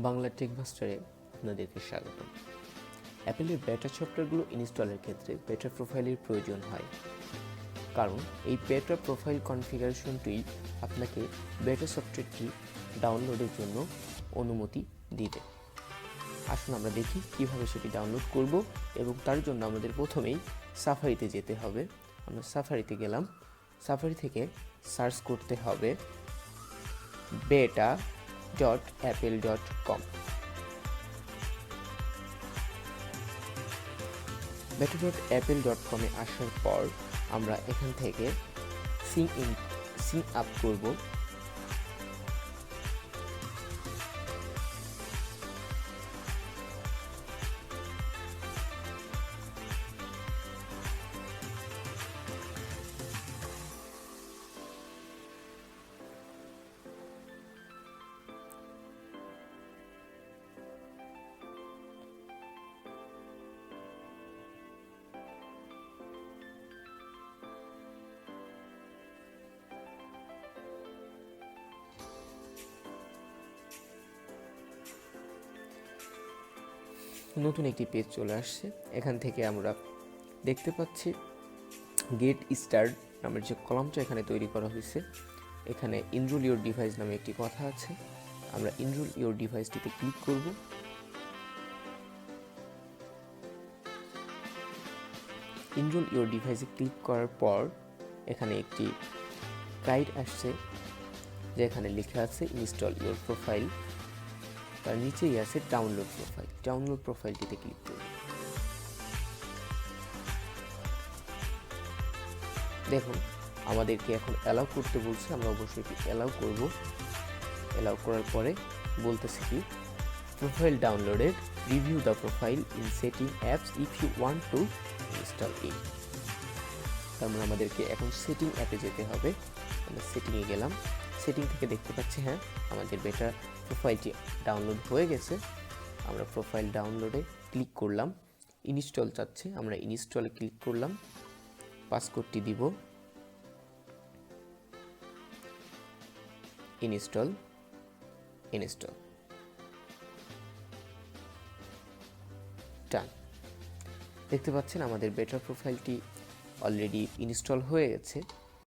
BanglaTech Buster-এ আপনাদেরকে স্বাগতম। অ্যাপেলের বেটা সফটওয়্যারগুলো ইনস্টলের ক্ষেত্রে বেটা প্রোফাইলের প্রয়োজন হয়, কারণ এই বেটা প্রোফাইল কনফিগারেশনটি আপনাকে বেটা সফটওয়্যারটি ডাউনলোডের জন্য অনুমতি দিবে। আসুন আমরা দেখি কিভাবে সেটি ডাউনলোড করব, এবং তার জন্য আমাদের প্রথমেই সাফারিতে যেতে হবে। আমরা সাফারিতে গেলাম। সাফারি থেকে সার্চ করতে হবে beta.apple.com। beta.apple.com-এ আসার পর আমরা এখান থেকে সিং আপ করব। নতুন একটি পেজ চলে আসছে। এখান থেকে আমরা দেখতে পাচ্ছি গেট স্টার্ট নামের যে কলামটা এখানে তৈরি করা হয়েছে, এখানে ইনরোল ইওর ডিভাইস নামে একটি কথা আছে। আমরা ইনরোল ইওর ডিভাইসটিতে ক্লিক করব। ইনরোল ইওর ডিভাইসে ক্লিক করার পর এখানে একটি গাইড আসছে, যেখানে লেখা আছে ইনস্টল ইওর প্রোফাইল। তার নিচেই আছে ডাউনলোড প্রোফাইল। ডাউনলোড প্রোফাইলটিতে ক্লিক করব। দেখুন আমাদেরকে এখন অ্যালাউ করতে বলছে, আমরা অবশ্যই এটি অ্যালাউ করব। অ্যালাউ করার পরে বলতেছে কি profile downloaded, review the profile in setting apps if you want to install it. তার মানে আমাদেরকে এখন সেটিং অ্যাপে যেতে হবে। আমরা সেটিংয়ে গেলাম। সেটিং থেকে দেখতে পাচ্ছি হ্যাঁ আমাদের বেটা প্রোফাইলটি ডাউনলোড হয়ে গেছে। আমরা প্রোফাইল ডাউনলোডে ক্লিক করলাম। ইনস্টল চাচ্ছে, আমরা ইনস্টলে ক্লিক করলাম। পাসওয়ার্ডটি দিব। ইনস্টল ডান। দেখতে পাচ্ছেন আমাদের বেটা প্রোফাইলটি অলরেডি ইনস্টল হয়ে গেছে।